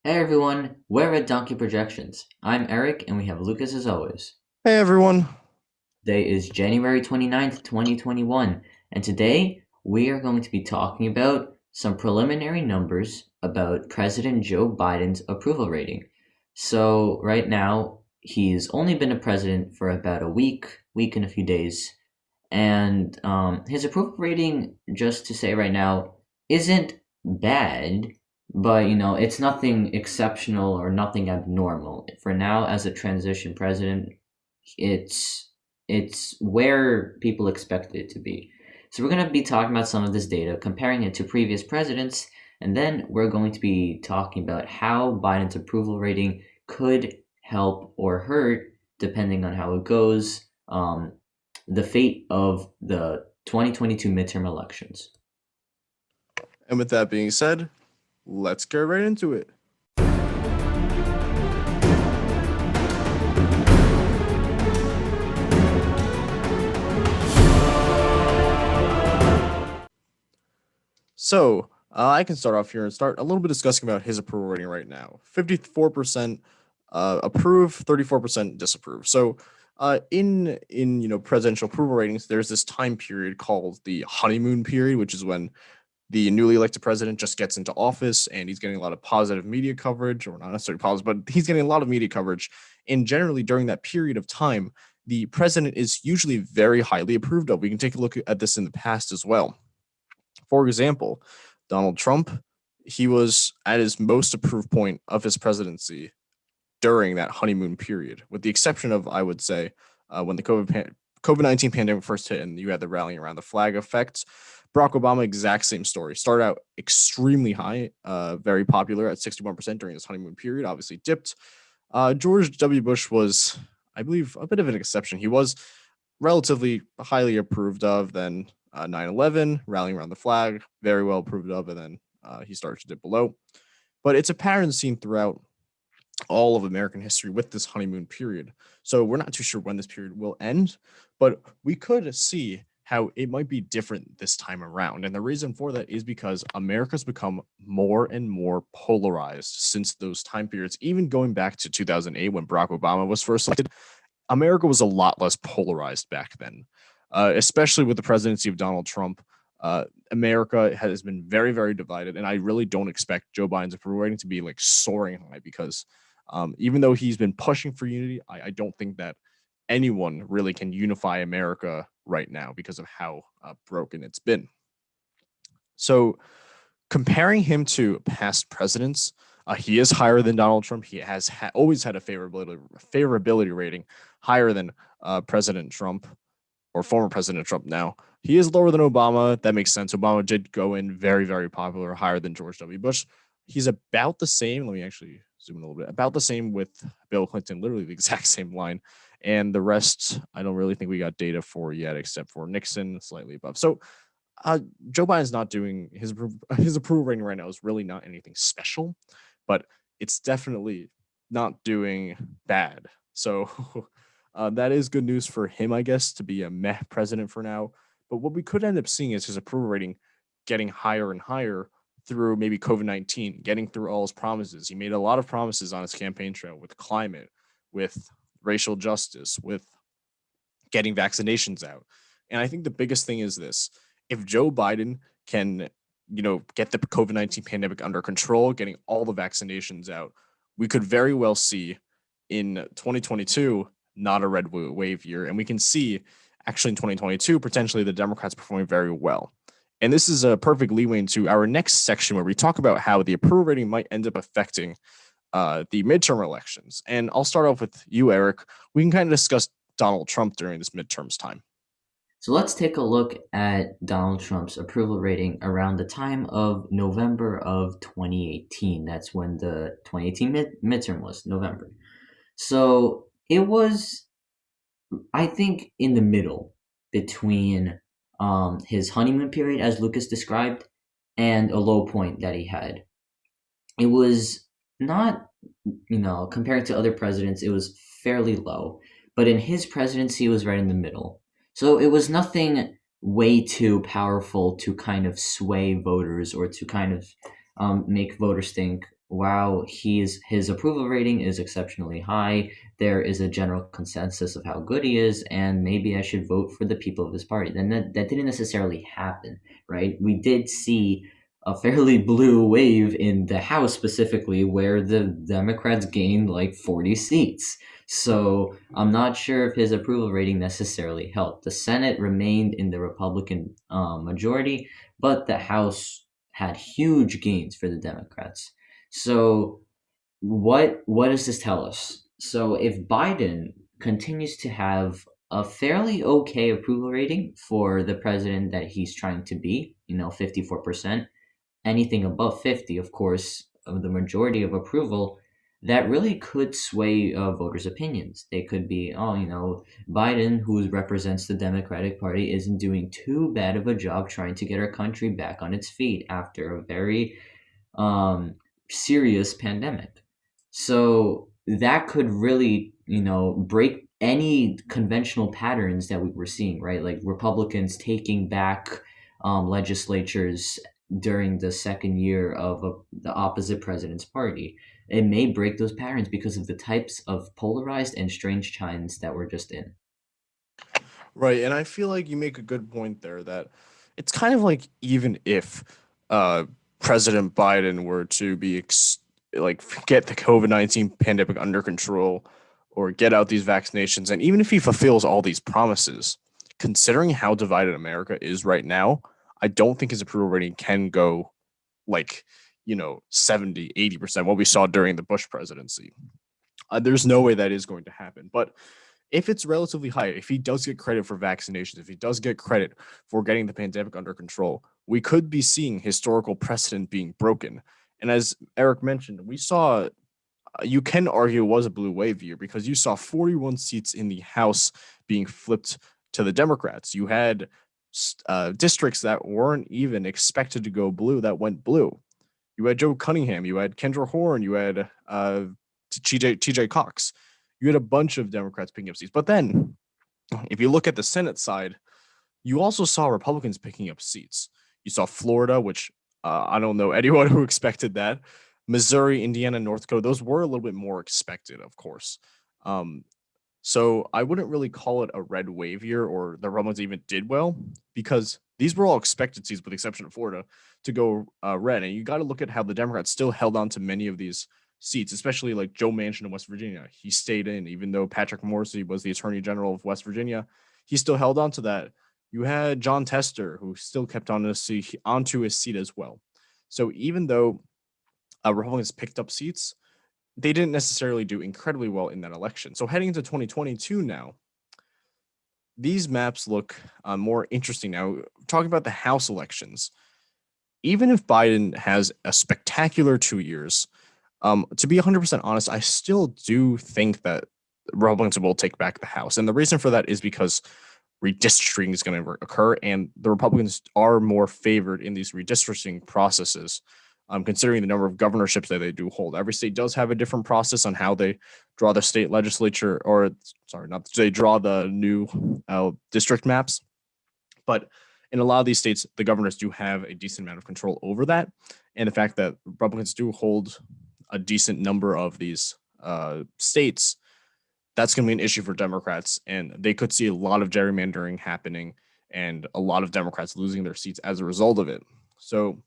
Hey everyone, we're at Donkey Projections. I'm Eric and we have Lucas as always. Hey everyone. Today is January 29th, 2021, and today we are going to be talking about some preliminary numbers about President Joe Biden's approval rating. So, right now, he's only been a president for about a week and a few days, and his approval rating, just to say right now, isn't bad, but it's nothing exceptional or nothing abnormal. For now, as a transition president, it's it's where people expect it to be. So we're going to be talking about some of this data, comparing it to previous presidents, and then we're going to be talking about how Biden's approval rating could help or hurt, depending on how it goes, the fate of the 2022 midterm elections. And with that being said, let's get right into it. So I can start off here and start a little bit discussing about his approval rating right now. 54% approve, 34% disapprove. So in presidential approval ratings, there's this time period called the honeymoon period, which is when the newly elected president just gets into office and he's getting a lot of positive media coverage, or not necessarily positive, but he's getting a lot of media coverage. And generally, during that period of time, the president is usually very highly approved of. We can take a look at this in the past as well. For example, Donald Trump, he was at his most approved point of his presidency during that honeymoon period, with the exception of, I would say, when the COVID-19 pandemic first hit and you had the rallying around the flag effect. Barack Obama, exact same story. Started out extremely high, very popular at 61% during his honeymoon period, obviously dipped. George W. Bush was, I believe, a bit of an exception. He was relatively highly approved of, then 9/11, rallying around the flag, very well approved of, and then he started to dip below. But it's a pattern seen throughout all of American history with this honeymoon period. So we're not too sure when this period will end, but we could see how it might be different this time around. And the reason for that is because America's become more and more polarized since those time periods, even going back to 2008 when Barack Obama was first elected. America was a lot less polarized back then, especially with the presidency of Donald Trump. America has been very, very divided, and I really don't expect Joe Biden's approval rating to be like soaring high because even though he's been pushing for unity, I don't think that anyone really can unify America right now because of how broken it's been. So, comparing him to past presidents, he is higher than Donald Trump. He has always had a favorability rating higher than President Trump or former President Trump now. He is lower than Obama. That makes sense. Obama did go in very, very popular, higher than George W. Bush. He's about the same. Let me actually zoom in a little bit. About the same with Bill Clinton, literally the exact same line. And the rest, I don't really think we got data for yet, except for Nixon, slightly above. So Joe Biden's not doing his approval rating right now is really not anything special, but it's definitely not doing bad. So that is good news for him, I guess, to be a meh president for now. But what we could end up seeing is his approval rating getting higher and higher through maybe COVID-19, getting through all his promises. He made a lot of promises on his campaign trail with climate, with racial justice, with getting vaccinations out. And I think the biggest thing is this: if Joe Biden can, get the COVID-19 pandemic under control, getting all the vaccinations out, we could very well see in 2022 not a red wave year. And we can see actually in 2022, potentially the Democrats performing very well. And this is a perfect leeway into our next section where we talk about how the approval rating might end up affecting the midterm elections. And I'll start off with you, Eric. We can kind of discuss Donald Trump during this midterms time. So let's take a look at Donald Trump's approval rating around the time of November of 2018. That's when the 2018 midterm was, November. So it was, I think, in the middle between his honeymoon period, as Lucas described, and a low point that he had. It was not, compared to other presidents, it was fairly low. But in his presidency, it was right in the middle. So it was nothing way too powerful to kind of sway voters or to kind of make voters think, wow, his approval rating is exceptionally high. There is a general consensus of how good he is, and maybe I should vote for the people of his party. Then that didn't necessarily happen, right? We did see a fairly blue wave in the House specifically, where the Democrats gained like 40 seats. So I'm not sure if his approval rating necessarily helped. The Senate remained in the Republican majority, but the House had huge gains for the Democrats. So what does this tell us? So if Biden continues to have a fairly okay approval rating for the president that he's trying to be, 54%, anything above 50, of course, of the majority of approval, that really could sway voters' opinions. They could be, oh, Biden, who represents the Democratic Party, isn't doing too bad of a job trying to get our country back on its feet after a very um, serious pandemic. So that could really, break any conventional patterns that we were seeing, right? Like Republicans taking back legislatures during the second year of the opposite president's party. It may break those patterns because of the types of polarized and strange times that we're just in. Right, and I feel like you make a good point there that it's kind of like even if uh, President Biden were to like get the COVID-19 pandemic under control or get out these vaccinations, and even if he fulfills all these promises, considering how divided America is right now, I don't think his approval rating can go like 70, 80%, what we saw during the Bush presidency. There's no way that is going to happen. But if it's relatively high, if he does get credit for vaccinations, if he does get credit for getting the pandemic under control, we could be seeing historical precedent being broken. And as Eric mentioned, we saw, you can argue it was a blue wave year because you saw 41 seats in the House being flipped to the Democrats. You had districts that weren't even expected to go blue that went blue. You had Joe Cunningham, you had Kendra Horn, you had TJ Cox. You had a bunch of Democrats picking up seats. But then, if you look at the Senate side, you also saw Republicans picking up seats. You saw Florida, which I don't know anyone who expected that. Missouri, Indiana, North Dakota, those were a little bit more expected, of course. Um, so I wouldn't really call it a red wave year or the Republicans even did well because these were all expected seats, with the exception of Florida, to go red. And you got to look at how the Democrats still held on to many of these seats, especially like Joe Manchin in West Virginia. He stayed in, even though Patrick Morrisey was the Attorney General of West Virginia. He still held on to that. You had John Tester, who still kept on onto his seat as well. So even though Republicans picked up seats, they didn't necessarily do incredibly well in that election. So heading into 2022 now, these maps look more interesting now. Talking about the House elections, even if Biden has a spectacular 2 years, to be 100% honest, I still do think that Republicans will take back the House. And the reason for that is because redistricting is going to occur, and the Republicans are more favored in these redistricting processes, considering the number of governorships that they do hold. Every state does have a different process on how they draw the state legislature, or sorry, not they draw the new district maps. But in a lot of these states, the governors do have a decent amount of control over that. And the fact that Republicans do hold a decent number of these states, that's going to be an issue for Democrats. And they could see a lot of gerrymandering happening and a lot of Democrats losing their seats as a result of it. So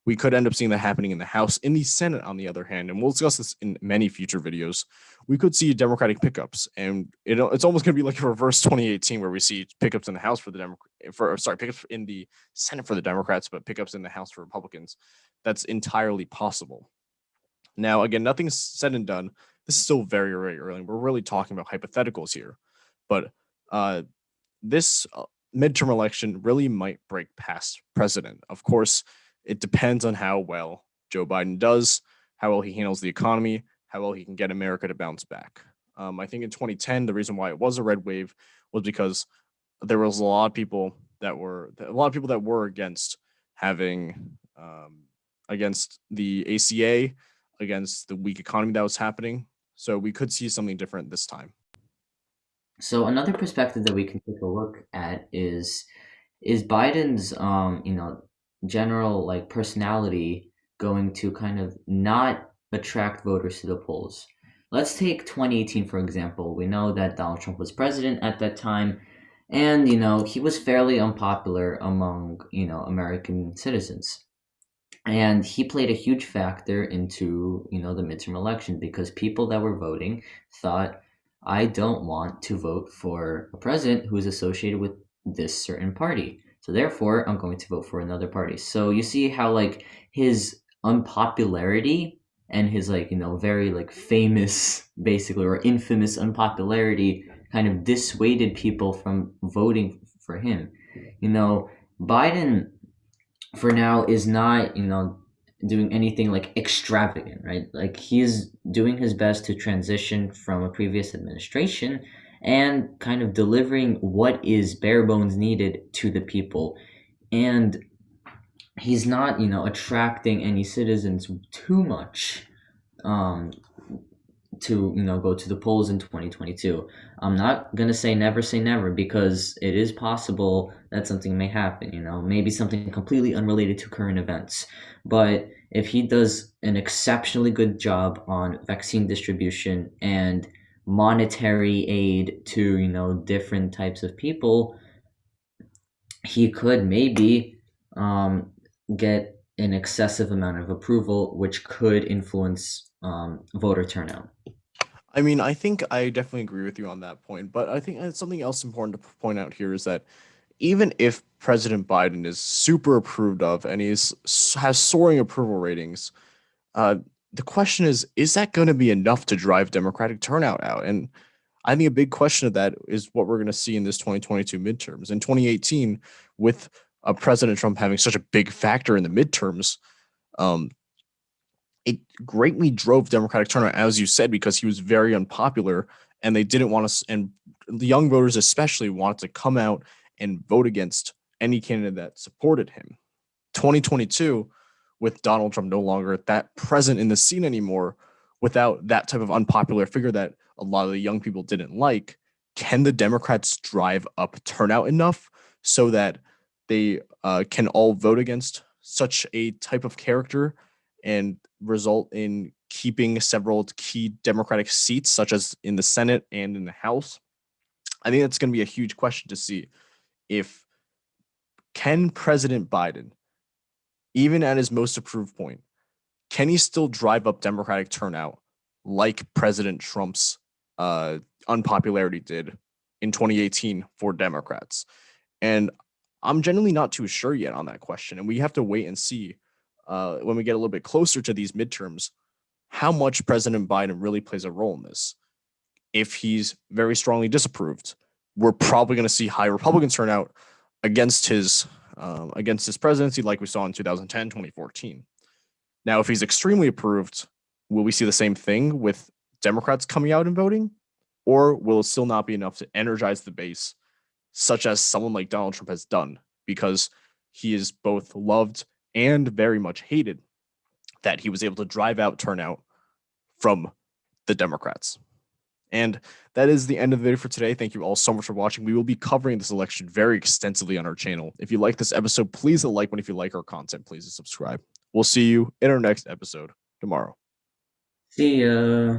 we could end up seeing that happening in the House. In the Senate, on the other hand, and we'll discuss this in many future videos, we could see Democratic pickups, and it's almost going to be like a reverse 2018, where we see pickups in the House for the pickups in the Senate for the Democrats, but pickups in the House for Republicans. That's entirely possible. Now, again, nothing's said and done. This is still very, very early. We're really talking about hypotheticals here, but this midterm election really might break past president. Of course, it depends on how well Joe Biden does, how well he handles the economy, how well he can get America to bounce back. I think in 2010, the reason why it was a red wave was because there was a lot of people that were against having against the ACA, against the weak economy that was happening. So we could see something different this time. So another perspective that we can take a look at is Biden's general like personality going to kind of not attract voters to the polls. Let's take 2018, for example. We know that Donald Trump was president at that time, and, he was fairly unpopular among, American citizens. And he played a huge factor into, the midterm election because people that were voting thought, I don't want to vote for a president who is associated with this certain party. So therefore, I'm going to vote for another party. So you see how like his unpopularity and his very famous basically or infamous unpopularity kind of dissuaded people from voting for him. Biden for now is not doing anything like extravagant, right? Like he's doing his best to transition from a previous administration and kind of delivering what is bare bones needed to the people. And he's not attracting any citizens too much to go to the polls in 2022. I'm not gonna say never because it is possible that something may happen. Maybe something completely unrelated to current events. But if he does an exceptionally good job on vaccine distribution and monetary aid to different types of people, he could maybe get an excessive amount of approval, which could influence voter turnout. I mean, I think I definitely agree with you on that point, but I think something else important to point out here is that even if President Biden is super approved of and has soaring approval ratings, uh, the question is that going to be enough to drive Democratic turnout out? And I think a big question of that is what we're going to see in this 2022 midterms. In 2018, with President Trump having such a big factor in the midterms, it greatly drove Democratic turnout, as you said, because he was very unpopular and they didn't want to, and the young voters especially wanted to come out and vote against any candidate that supported him. 2022, with Donald Trump no longer that present in the scene anymore, without that type of unpopular figure that a lot of the young people didn't like, can the Democrats drive up turnout enough so that they can all vote against such a type of character and result in keeping several key Democratic seats, such as in the Senate and in the House? I think that's going to be a huge question to see if can President Biden, even at his most approved point, can he still drive up Democratic turnout like President Trump's unpopularity did in 2018 for Democrats? And I'm genuinely not too sure yet on that question. And we have to wait and see when we get a little bit closer to these midterms, how much President Biden really plays a role in this. If he's very strongly disapproved, we're probably going to see high Republican turnout against his presidency, like we saw in 2010, 2014. Now, if he's extremely approved, will we see the same thing with Democrats coming out and voting? Or will it still not be enough to energize the base, such as someone like Donald Trump has done, because he is both loved and very much hated, that he was able to drive out turnout from the Democrats? And that is the end of the video for today. Thank you all so much for watching. We will be covering this election very extensively on our channel. If you like this episode, please hit like one. If you like our content, please subscribe. We'll see you in our next episode tomorrow. See ya.